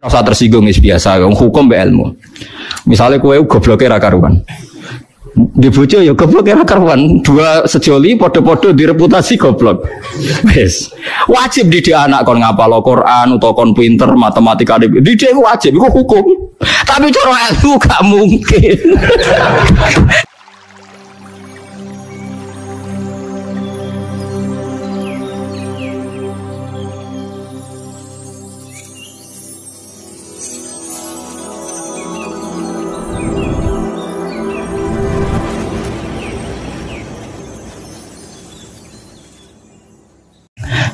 Rasa tersinggung is biasa, hukum be ilmu. Misalnya kowe gobloke ra karuan. Di bojo ya goblok ra karuan. Dua sejoli padha-padha direputasi goblok. Wis. Wajib didik anak kon ngapal Al-Qur'an utawa kon pinter matematika. Didik wajib iku hukum. Tapi cara ilmu gak mungkin.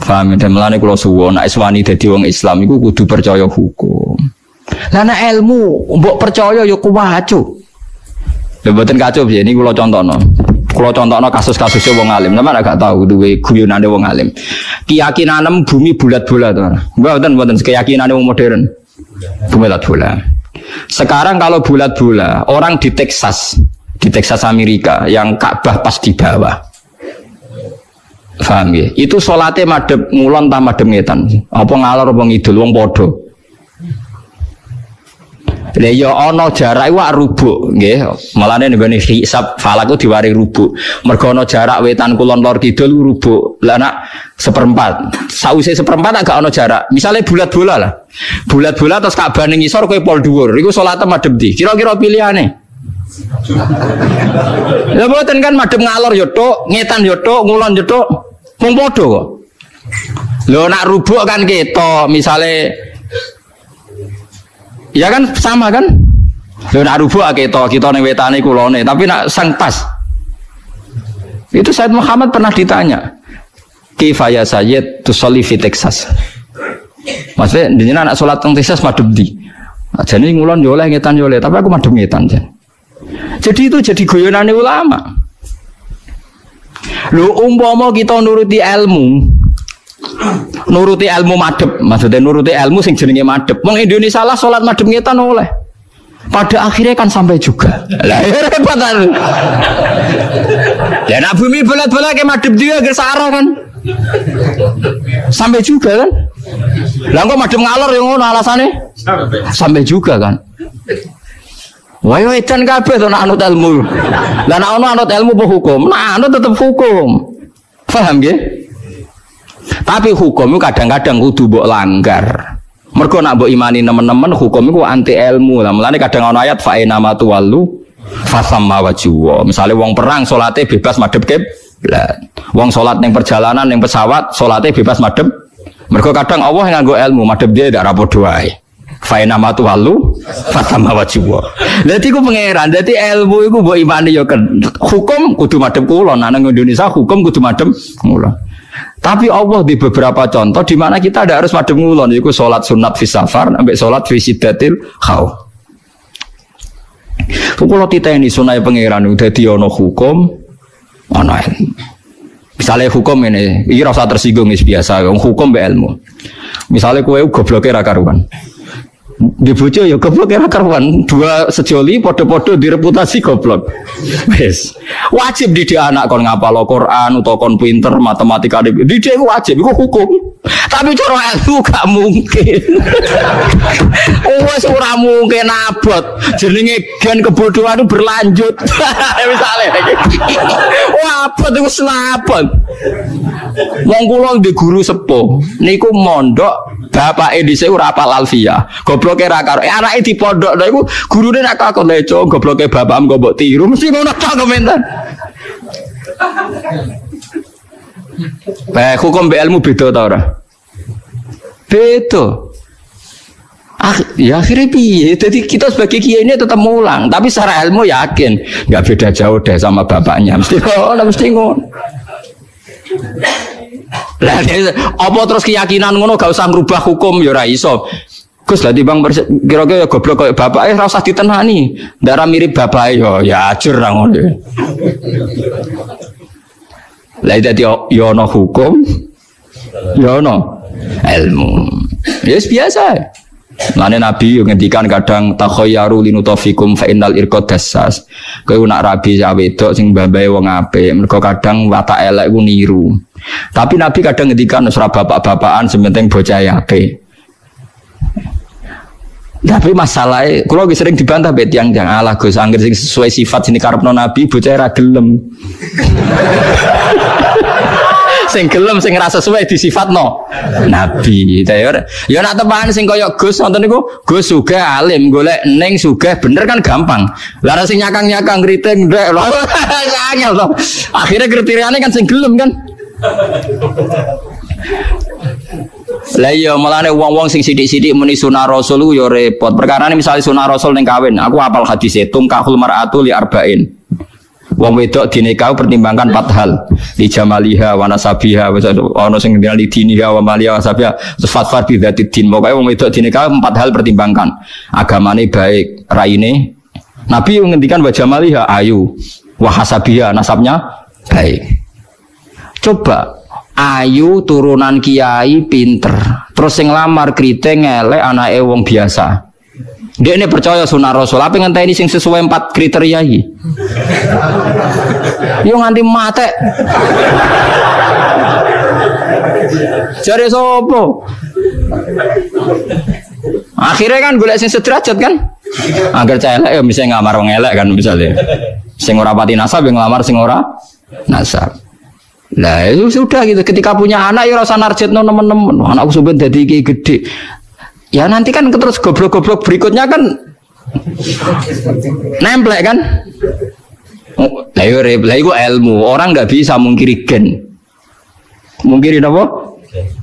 Paham ya, melane kula suwun nek iswani dadi wong Islam iku kudu percaya hukum. Lah nek ilmu mbok percaya ya kuwacu. Lha mboten kacau piye niki kula contohno. Kula contohno kasus-kasusé wong alim, sampeyan gak tahu duwe guyonane wong alim. Keyakinan bumi bulat-bulat to. Mboten keyakinane wong modern. Bulat-bulat. Sekarang kalau bulat-bulat, orang di Texas Amerika yang Ka'bah pas di bawah. Paham ya? Itu salate madhep ngulon ta madhep ngetan. Apa ngalor apa ngidul wong padha. Lah ya ana jarak iku rubuk nggih. Malane nggone hisab falak ku diwari rubuk. Mergo ana jarak wetan kulon lor kidul rubuk. Lah nak seperempat. Sause seperempat agak ana jarak. Misale bulat-bola lah. Bulat-bola terus Ka'bah ning ngisor kowe pol dhuwur. Iku salate madhep ndi? Kira-kira pilihane. Ya mboten kan madhep ngalor yo tok, ngetan yo tok, ngulon yo tok. Wong padha kok. Lho nak rubuk kan ketok, misale ya kan sama kan? Lho nak rubuk ketok, kita ning wetane kulone, tapi nak sang pas. Itu Said Muhammad pernah ditanya, "Kifaya Sayyid tusolli fi Texas?" Maksudnya jenengan anak salat teng Texas madhep ndi? Jane ngulon yo oleh ngetan yo oleh, tapi aku madhep ngetan jan. Jadi itu jadi guyonane ulama. Lho umpama kita nuruti ilmu madhep, maksudnya nuruti ilmu sing jenenge madhep. Wong Indonesia lah salat madhep ngetan oleh. Pada akhirnya kan sampai juga. Lah repot kan. Ya nak bumi bulat-bulat ke madhep dia ge sarah kan. Sampai juga kan. Lah kok madhep ngalor yang ngono alasane? Sampai juga kan. Wah, edan kabeh to nek anut ilmu. Lah nek ana anut ilmu apa hukum? Nah, anut tetep hukum. Paham nggih? Tapi hukum itu kadang-kadang kudu mbok langgar. Mergo nek mbok imani nemen-nemen hukum iku anti ilmu. Lah mulane kadang ana ayat fa inna ma tuwallu fasamma wajhu. Misale wong perang salate bebas madhep kiblat. Wong salat ning perjalanan ning pesawat salate bebas madhep. Mergo kadang Allah nganggo ilmu madhep dia ndak rapodo wae. Fa inna ma tuwallu fasamma wajhu. Dadi ku pangeran, dadi ilmu iku mbok imani ya hukum kudu madhep kulon. Nang Indonesia hukum kudu madhep kulon. Tapi Allah di beberapa contoh di mana kita tidak harus madhep ngulon, yaitu salat sunat fi safar sampai salat fi siddatil khauf. Kalau titeni sunai pangeran dadi ana hukum ana ilmu. Misalnya hukum ini rasa tersinggung is biasa, hukum be ilmu. Misalnya kowe gobloke ra karuan. Di bojo ya goblok ra karuan. Dua sejoli padha-padha direputasi goblok. Wis. Wajib didik anak kon ngapal Al-Qur'an utawa kon pinter matematika. Didik wajib iku hukum. Tapi cara ilmu gak mungkin. Wes ora mungkin abot. Jenenge gen kebodohan itu berlanjut. Misalnya. Wah, abot iku selabot. Wong kula di guru sepuh niku mondok bapake dhisik ora hafal alfiyah. Gobloke ra karo anake di pondok lha iku gurune nak takon leco gobloke bapakmu kok mbok tiru mesti ngono tok komentar. Hukum be ilmu beda ta ora? Beda. Ya akhirnya piye? Jadi kita sebagai kiai ini tetap mulang, tapi secara ilmu yakin nggak beda jauh deh sama bapaknya. Mesti ngono. Lah apa terus keyakinan ngono gak usah ngrubah hukum ya ora iso. Gus lah timbang kira-kira ya goblok koyo bapake ora usah ditenani. Ndara mirip bapake ya ajur ra ngono. Lah dadi ya ana hukum ya ana ilmu. Ya biasa. Lane Nabi ngendikan kadang takhayyaru linutafikum fa innal irqad dassas. Kowe nak rabi sak wedok sing mbambahe wong apik, mergo kadang watak elek ku niru. Tapi Nabi kadang ngendikan ora bapak-bapakan sementing bocah apik. Tapi masalahnya, kalau sering dibantah bet yang Allah Gus, angger sing sesuai sifat sini karepno Nabi, bocah ra gelem. Sing gelem sing ra sesuai disifatno Nabi. Ya nak tepan sing kaya Gus wonten niku, Gus sugih alim, golek ning sugih bener kan gampang. Lah sing nyakang-nyakang kriting ndek lho. Angel to. Akhire kriteriane kan sing gelem kan. Lah iya mulane wong-wong sing sithik-sithik muni sunah rasul ku ya repot. Perkarane misale sunah rasul ning kawin, aku hafal hadis tungkahul mar'atu li arba'in. Wong wedok dinikah pertimbangkan 4 hal. Li jamaliha wa nasabiha, ana sing ngendika li diniha wa maliha wa sabiha. Fatfar bi dzati din. Pokoke wong wedok dinikah 4 hal pertimbangkan. Agamane baik, raine. Nabi ngendikan wa jamaliha ayu, wa hasabiha nasabnya baik. Coba ayu turunan kiai pinter, terus sing lamar kriting elek anake wong biasa. Dia ini percaya sunah rasul, apa ngenteni sing sesuai 4 kriteria iki. Yo nganti mate. Jare sopo? Akhirnya kan golek sing sederajat kan? Agar cah elek ya bisa ngamar wong elek kan misalnya. Sing ora pati nasab yang ngelamar sing ora nasab. Nah itu sudah gitu. Ketika punya anak ya rasa narjetno nemen-nemen. Anakku sampeyan dadi iki gede. Ya nanti kan terus goblok-goblok berikutnya kan nemplek kan. Lah iku ilmu. Orang nggak bisa mungkiri gen. Mungkiri apa?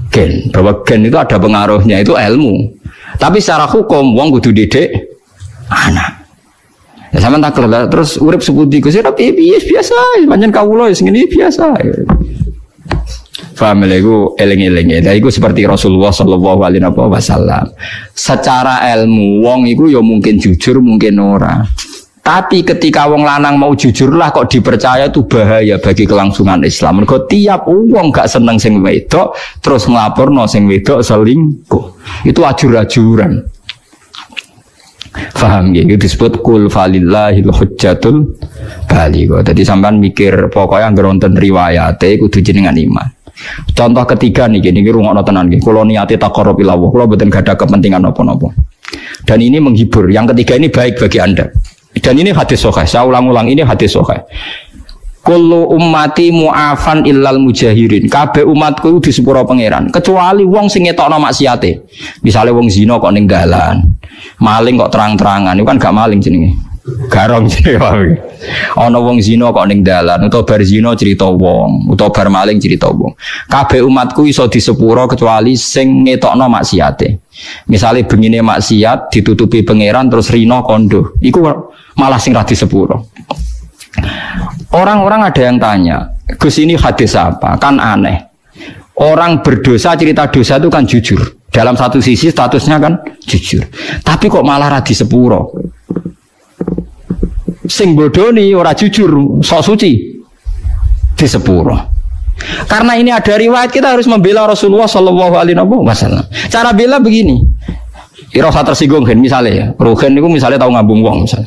Gen. Bahwa gen itu ada pengaruhnya, itu ilmu. Tapi secara hukum wong kudu didik anak. Ya sama tak kelar terus urip sepundi Gus piye biasa, pancen kawula wis ngene biasa. Paham lha iku eling-eling. Lha iku seperti Rasulullah sallallahu alaihi wasallam. Secara ilmu wong iku ya mungkin jujur, mungkin ora. Tapi ketika wong lanang mau jujurlah kok dipercaya itu bahaya bagi kelangsungan Islam. Mergo tiap wong gak seneng sing wedok terus nglaporno sing wedok selingkuh. Itu ajur-ajuran. Faham ya, itu disebut kul falillahil hujjatul baligha. Jadi sampean mikir pokoknya anggere wonten riwayate kudu jenengan iman. Contoh ketiga niki rungokno tenan nggih. Kula niate taqarrub ila Allah, kula mboten gadah kepentingan napa-napa. Dan ini menghibur. Yang ketiga ini baik bagi Anda. Dan ini hadis sahih. Saya ulang-ulang ini hadis sahih. Kullu ummati mu'afan illal mujahirin. Kabeh umatku itu disepuro pangeran, kecuali wong sing ngetokno maksiate. Misale wong zina kok ning dalan, maling kok terang-terangan, itu kan gak maling jenenge. Garong jenenge. Ana wong zina kok ning dalan, utawa bar zina cerita wong, utawa bar maling cerita wong. Kabeh umatku iso disepuro kecuali sing ngetokno maksiate. Misale bengine maksiat ditutupi pangeran terus rino kondo, iku malah sing ra disepuro. Orang-orang ada yang tanya, Gus ini hadis apa? Kan aneh. Orang berdosa cerita dosa itu kan jujur. Dalam satu sisi statusnya kan jujur. Tapi kok malah radi sepuro. Sing bodoni ora jujur, sok suci di sepuro. Karena ini ada riwayat, kita harus membela Rasulullah Shallallahu Alaihi Wasallam. Cara bela begini. Rasa tersinggung kan misalnya, Ruhen itu misalnya tahu ngambung wong misalnya.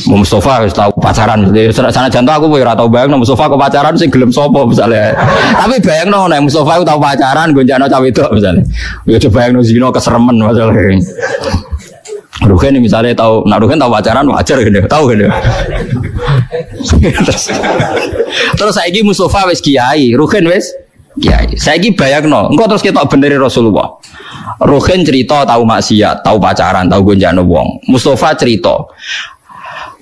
Mustafa harus tahu pacaran. Sana jantung aku ora tau bayang Mustafa kok pacaran sing gelem sapa misalnya. Tapi bayangno nek Mustafa aku tahu pacaran gonjano cah wedok misalnya. Ya coba bayangno zina keseremen masalah. Ruhen misalnya tahu, nak Ruhen tahu pacaran wajar gitu. Tahu gitu. Terus saiki Mustafa wis kiai, Ruhen wis kiai. Saiki bayangno, engko terus ketok beneri Rasulullah. Ruhen cerita tahu maksiat, tahu pacaran, tahu gonjano wong. Mustafa cerita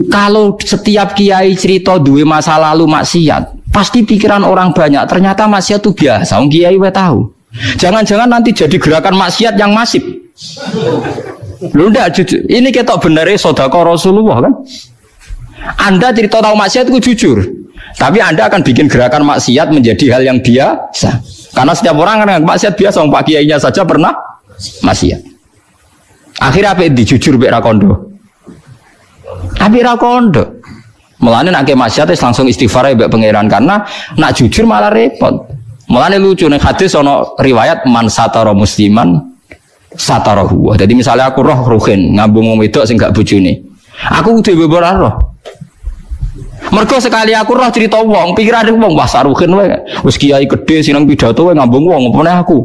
kalau setiap kiai cerita duwe masa lalu maksiat, pasti pikiran orang banyak ternyata maksiat itu biasa. Wong kiai wae tahu. Jangan-jangan nanti jadi gerakan maksiat yang masif. Lho ndak jujur. Ini ketok benere sedekah Rasulullah kan? Anda cerita tahu maksiat itu jujur. Tapi Anda akan bikin gerakan maksiat menjadi hal yang biasa. Karena setiap orang kan maksiat biasa, Pak kiainya saja pernah maksiat. Akhirnya apa dijujur mek ra kondo? Tapi ra kondo. Mulane nek maksiat langsung istighfar mbek pangeran karena nak jujur malah repot. Mulane lucu ning hadis ana riwayat man satara musliman satarahu. Jadi misalnya aku roh Ruhin ngambung wong wedok sing gak bojone. Aku dhewe ora roh. Mergo sekali aku roh cerita wong, pikirane wong wah Ruhin wae. Wis kiai gedhe sineng pidato wae ngambung wong opone aku.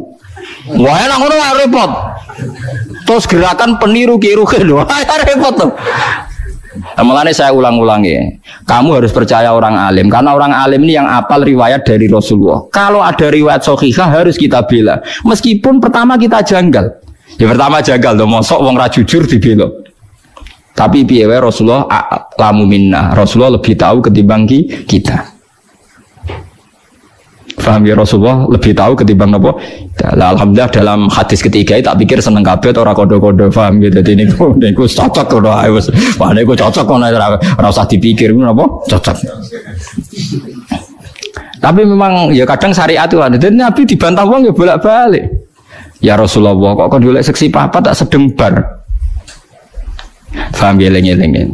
Wah enak ngono repot. Terus gerakan peniru kiruke lho. Repot tuh. Mulane saya ulang-ulangi, kamu harus percaya orang alim karena orang alim ini yang apal riwayat dari Rasulullah. Kalau ada riwayat sahihah harus kita bela. Meskipun pertama kita janggal. Ya pertama janggal tuh, mosok wong ra jujur dibela. Tapi piye wae Rasulullah lamu minna. Rasulullah lebih tahu ketimbang kita. Paham ya, Rasulullah lebih tahu ketimbang apa? Alhamdulillah dalam hadis ketiga tak pikir seneng kabeh ora kodo-kodo, paham ya. Dadi niku cocok kok ae wis. Wah niku cocok kok ora usah dipikir napa? Cocok. Tapi memang ya kadang syariat itu ada. Dan Nabi dibantah wong ya bolak-balik. Ya Rasulullah kok golek seksi papat tak sedembar. Paham ya, eling-eling.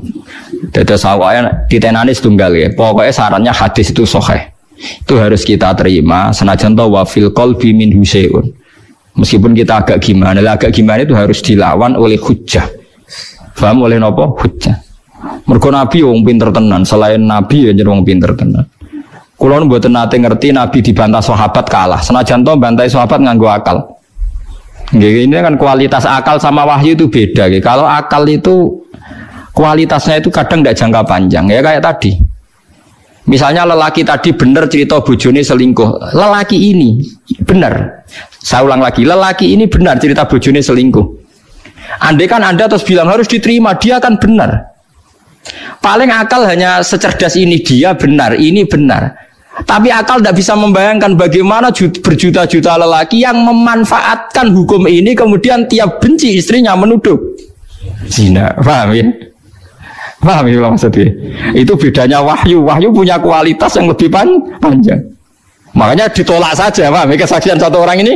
Dadi sawake ditenani setunggal ya. Pokoknya sarannya hadis itu sahih. Itu harus kita terima senajan to wa fil qalbi min husain. Meskipun kita agak gimana itu harus dilawan oleh hujjah. Paham oleh napa? Hujjah. Mergo Nabi wong pinter tenan, selain Nabi ya jeneng wong pinter tenan. Kula mboten nate ngerti Nabi dibantah sahabat kalah. Senajan to bantai sahabat nganggo akal. Nggih, ini kan kualitas akal sama wahyu itu beda. Kalau akal itu kualitasnya itu kadang tidak jangka panjang ya kayak tadi. Misalnya lelaki tadi benar cerita bojone selingkuh. Lelaki ini benar. Saya ulang lagi, lelaki ini benar cerita bojone selingkuh. Andai kan Anda terus bilang harus diterima, dia kan benar. Paling akal hanya secerdas ini, dia benar, ini benar. Tapi akal tidak bisa membayangkan bagaimana berjuta-juta lelaki yang memanfaatkan hukum ini kemudian tiap benci istrinya menuduh zina. Paham ya? Paham ya maksudnya? Itu bedanya wahyu. Wahyu punya kualitas yang lebih panjang. Makanya ditolak saja, paham ya? Kesaksian satu orang ini